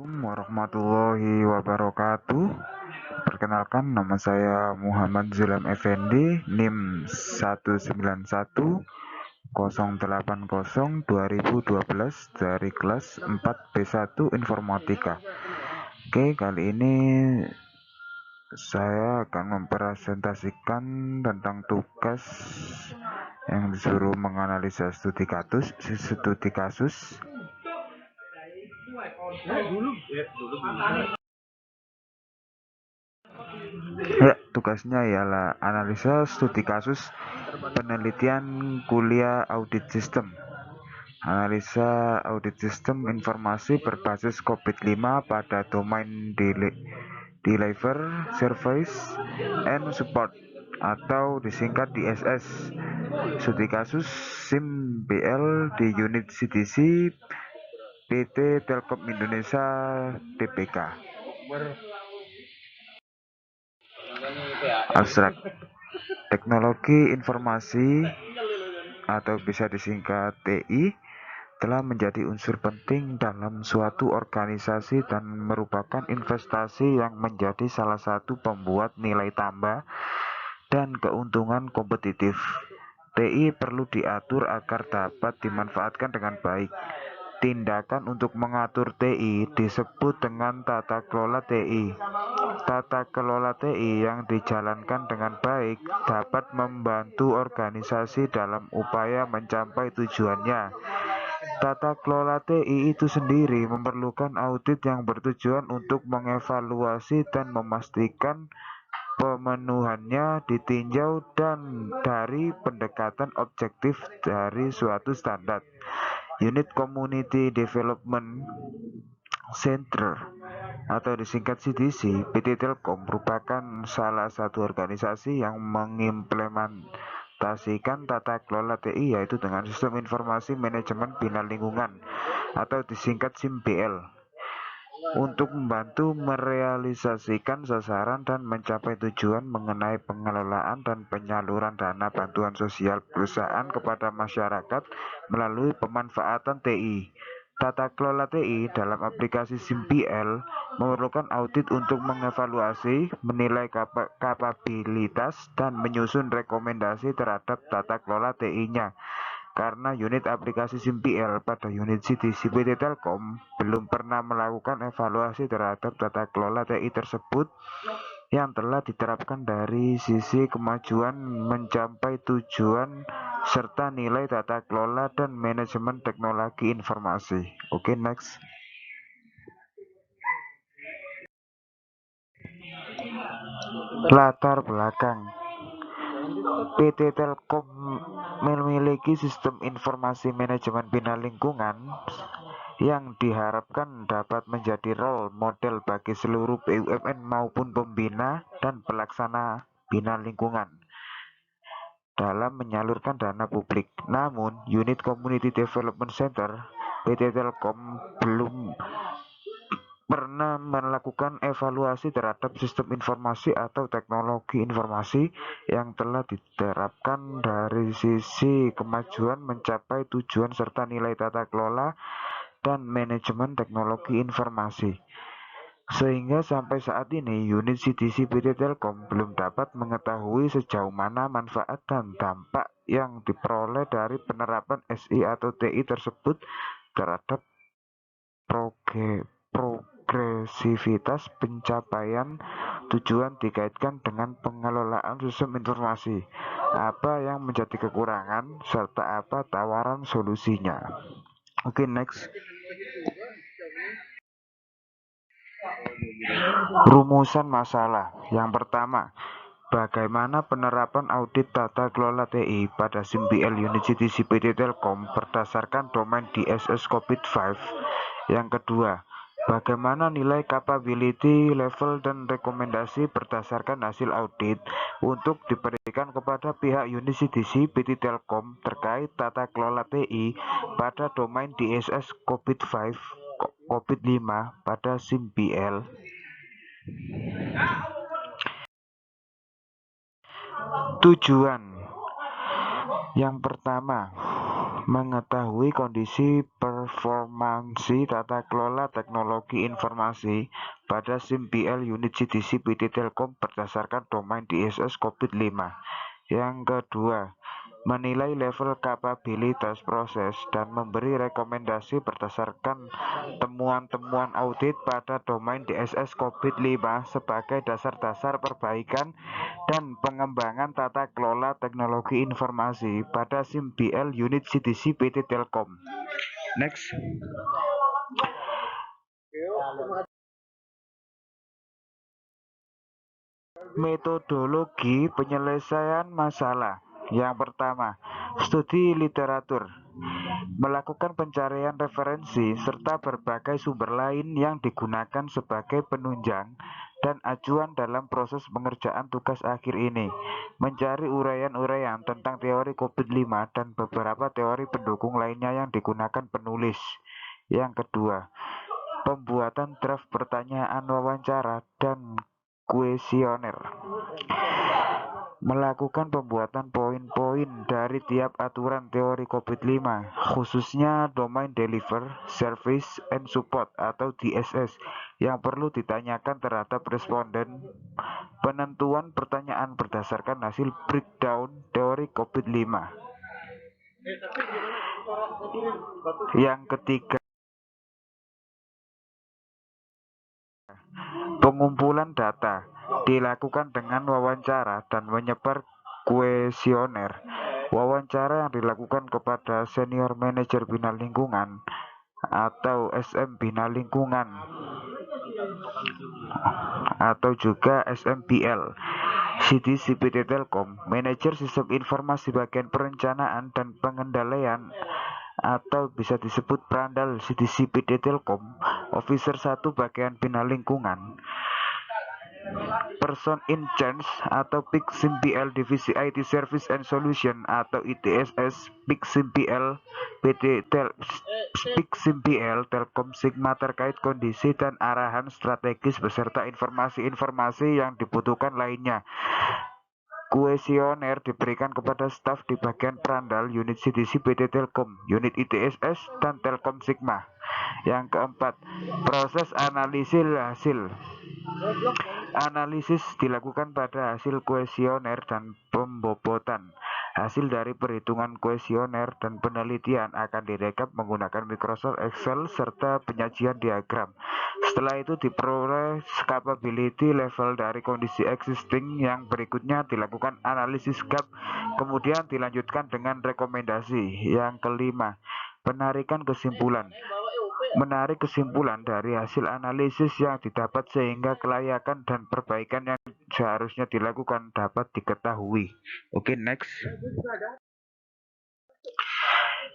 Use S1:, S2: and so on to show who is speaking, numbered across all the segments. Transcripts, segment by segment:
S1: Assalamualaikum warahmatullahi wabarakatuh. Perkenalkan, nama saya Muhammad Zilam Effendi, NIM 19108002012 dari kelas 4B1 Informatika. Oke, kali ini saya akan mempresentasikan tentang tugas yang disuruh menganalisa studi kasus. Ya, tugasnya ialah analisa studi kasus penelitian kuliah audit sistem. Analisa audit sistem informasi berbasis COVID-5 pada domain Deliver Service and Support atau disingkat DSS. Studi kasus SIM BL di unit CDC PT Telkom Indonesia Tbk. Abstrak. Teknologi informasi atau bisa disingkat TI telah menjadi unsur penting dalam suatu organisasi dan merupakan investasi yang menjadi salah satu pembuat nilai tambah dan keuntungan kompetitif. TI perlu diatur agar dapat dimanfaatkan dengan baik. Tindakan untuk mengatur TI disebut dengan tata kelola TI. Tata kelola TI yang dijalankan dengan baik dapat membantu organisasi dalam upaya mencapai tujuannya. Tata kelola TI itu sendiri memerlukan audit yang bertujuan untuk mengevaluasi dan memastikan pemenuhannya ditinjau dan dari pendekatan objektif dari suatu standar. Unit Community Development Center atau disingkat CDC, PT Telkom merupakan salah satu organisasi yang mengimplementasikan tata kelola TI, yaitu dengan sistem informasi manajemen bina lingkungan atau disingkat SIMBL, untuk membantu merealisasikan sasaran dan mencapai tujuan mengenai pengelolaan dan penyaluran dana bantuan sosial perusahaan kepada masyarakat melalui pemanfaatan TI. Tata kelola TI dalam aplikasi SIMBL memerlukan audit untuk mengevaluasi, menilai kapabilitas, dan menyusun rekomendasi terhadap tata kelola TI-nya. Karena unit aplikasi SIMBL pada unit CDC PT Telkom belum pernah melakukan evaluasi terhadap tata kelola TI tersebut yang telah diterapkan dari sisi kemajuan mencapai tujuan serta nilai tata kelola dan manajemen teknologi informasi. Oke, next. Latar belakang. PT Telkom memiliki sistem informasi manajemen bina lingkungan yang diharapkan dapat menjadi role model bagi seluruh BUMN maupun pembina dan pelaksana bina lingkungan dalam menyalurkan dana publik. Namun, unit Community Development Center PT Telkom belum pernah melakukan evaluasi terhadap sistem informasi atau teknologi informasi yang telah diterapkan dari sisi kemajuan mencapai tujuan serta nilai tata kelola dan manajemen teknologi informasi. Sehingga sampai saat ini unit CDC PT Telkom belum dapat mengetahui sejauh mana manfaat dan dampak yang diperoleh dari penerapan SI atau TI tersebut terhadap progresivitas pencapaian tujuan dikaitkan dengan pengelolaan sistem informasi, apa yang menjadi kekurangan, serta apa tawaran solusinya. Oke, next. Rumusan masalah. Yang pertama, bagaimana penerapan audit tata kelola TI pada SIMBL unit CDC PT Telkom berdasarkan domain DSS COVID-5? Yang kedua, bagaimana nilai capability level dan rekomendasi berdasarkan hasil audit untuk diberikan kepada pihak unit CDC PT Telkom terkait tata kelola TI pada domain DSS COVID-5 COVID-5 pada SIMBL? Tujuan. Yang pertama, mengetahui kondisi performansi tata kelola teknologi informasi pada SIM-BL unit CDC PT Telkom berdasarkan domain DSS COVID-5. Yang kedua, menilai level kapabilitas proses dan memberi rekomendasi berdasarkan temuan-temuan audit pada domain DSS COVID-5 sebagai dasar-dasar perbaikan dan pengembangan tata kelola teknologi informasi pada SIM-BL unit CDC PT Telkom. Next. Metodologi penyelesaian masalah. Yang pertama, studi literatur. Melakukan pencarian referensi serta berbagai sumber lain yang digunakan sebagai penunjang dan acuan dalam proses pengerjaan tugas akhir ini. Mencari uraian-uraian tentang teori COVID-5 dan beberapa teori pendukung lainnya yang digunakan penulis. Yang kedua, pembuatan draft pertanyaan wawancara dan kuesioner. Melakukan pembuatan poin-poin dari tiap aturan teori COVID-5, khususnya domain deliver, service, and support atau DSS yang perlu ditanyakan terhadap responden. Penentuan pertanyaan berdasarkan hasil breakdown teori COVID-5. Yang ketiga, pengumpulan data dilakukan dengan wawancara dan menyebar kuesioner. Wawancara yang dilakukan kepada senior manajer bina lingkungan atau SM bina lingkungan atau juga SMBL CDC PT Telkom, manajer sistem informasi bagian perencanaan dan pengendalian atau bisa disebut Prandal CDC PT Telkom, Officer 1 bagian bina lingkungan, Person in Charge atau PIK SIM-BL Divisi IT Service and Solution atau ITSS PIK SIM-BL PIK SIM-BL Telkom Sigma terkait kondisi dan arahan strategis beserta informasi-informasi yang dibutuhkan lainnya. Kuesioner diberikan kepada staf di bagian Prandal, unit CDC PT Telkom, unit ITSS, dan Telkom Sigma. Yang keempat, proses analisis hasil. Analisis dilakukan pada hasil kuesioner dan pembobotan. Hasil dari perhitungan kuesioner dan penelitian akan direkap menggunakan Microsoft Excel serta penyajian diagram. Setelah itu diperoleh capability level dari kondisi existing. Yang berikutnya dilakukan analisis gap, kemudian dilanjutkan dengan rekomendasi. Yang kelima, penarikan kesimpulan. Menarik kesimpulan dari hasil analisis yang didapat sehingga kelayakan dan perbaikan yang seharusnya dilakukan dapat diketahui. Oke, next.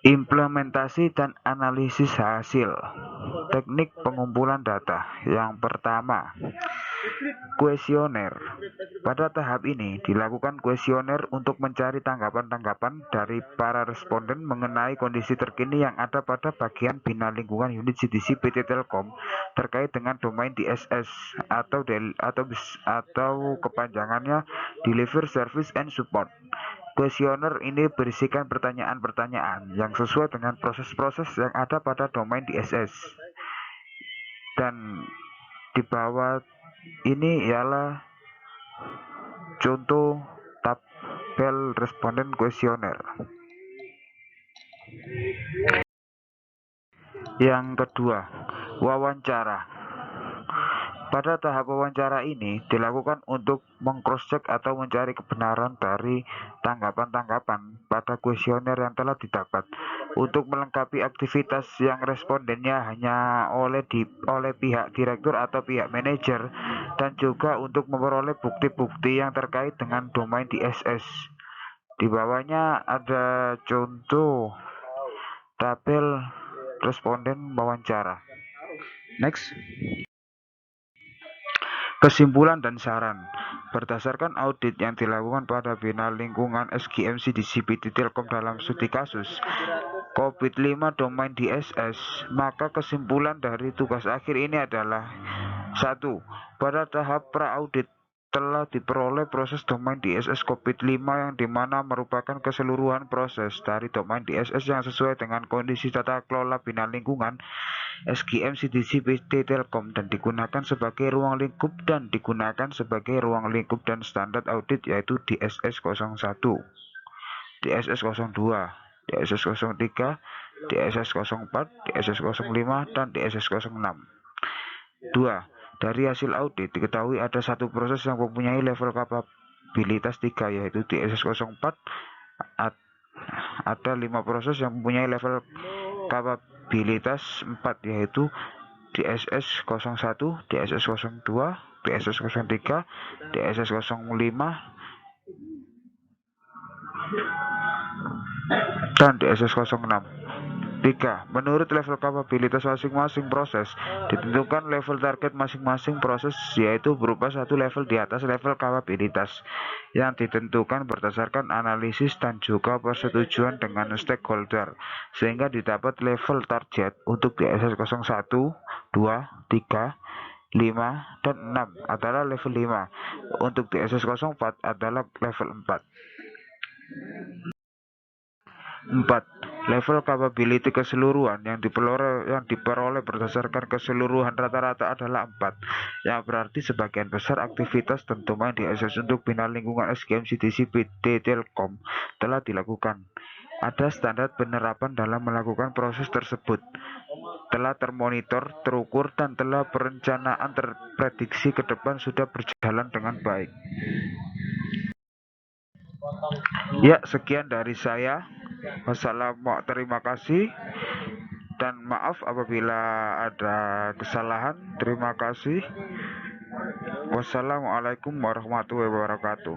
S1: Implementasi dan analisis hasil. Teknik pengumpulan data. Yang pertama, kuesioner. Pada tahap ini dilakukan kuesioner untuk mencari tanggapan-tanggapan dari para responden mengenai kondisi terkini yang ada pada bagian bina lingkungan unit CDC PT Telkom terkait dengan domain DSS atau kepanjangannya Deliver Service and Support. Kuesioner ini berisikan pertanyaan-pertanyaan yang sesuai dengan proses-proses yang ada pada domain DSS. Dan di bawah ini ialah contoh tabel responden kuesioner. Yang kedua, wawancara. Pada tahap wawancara ini dilakukan untuk meng-cross-check atau mencari kebenaran dari tanggapan-tanggapan pada kuesioner yang telah didapat, untuk melengkapi aktivitas yang respondennya hanya oleh pihak direktur atau pihak manajer, dan juga untuk memperoleh bukti-bukti yang terkait dengan domain DSS. Di bawahnya ada contoh tabel responden wawancara. Next. Kesimpulan dan saran. Berdasarkan audit yang dilakukan pada bina lingkungan SGMC di CPT Telkom dalam studi kasus COVID-5 domain DSS, maka kesimpulan dari tugas akhir ini adalah 1. Pada tahap pra-audit telah diperoleh proses domain DSS COVID-5 yang dimana merupakan keseluruhan proses dari domain DSS yang sesuai dengan kondisi tata kelola bina lingkungan SGM CDC PT Telkom dan digunakan sebagai ruang lingkup dan digunakan sebagai ruang lingkup dan standar audit yaitu DSS 01, DSS 02, DSS 03, DSS 04, DSS 05, dan DSS 06. 2. Dari hasil audit diketahui ada satu proses yang mempunyai level kapabilitas 3 yaitu DSS 04. Ada 5 proses yang mempunyai level kapabilitas 4 yaitu DSS 01, DSS 02, DSS 03, DSS 05, dan DSS 06. 3. Menurut level kapabilitas masing-masing proses, ditentukan level target masing-masing proses yaitu berupa satu level di atas level kapabilitas yang ditentukan berdasarkan analisis dan juga persetujuan dengan stakeholder sehingga didapat level target untuk DSS 01, 2, 3, 5, dan 6 adalah level 5. Untuk DSS 04 adalah level 4. 4. Level capability keseluruhan yang diperoleh berdasarkan keseluruhan rata-rata adalah 4, yang berarti sebagian besar aktivitas dan domain DSS untuk bina lingkungan SGM CDC PT Telkom telah dilakukan. Ada standar penerapan dalam melakukan proses tersebut, telah termonitor, terukur, dan telah perencanaan terprediksi ke depan sudah berjalan dengan baik. Ya, sekian dari saya. Terima kasih dan maaf apabila ada kesalahan. Terima kasih. Wassalamualaikum warahmatullahi wabarakatuh.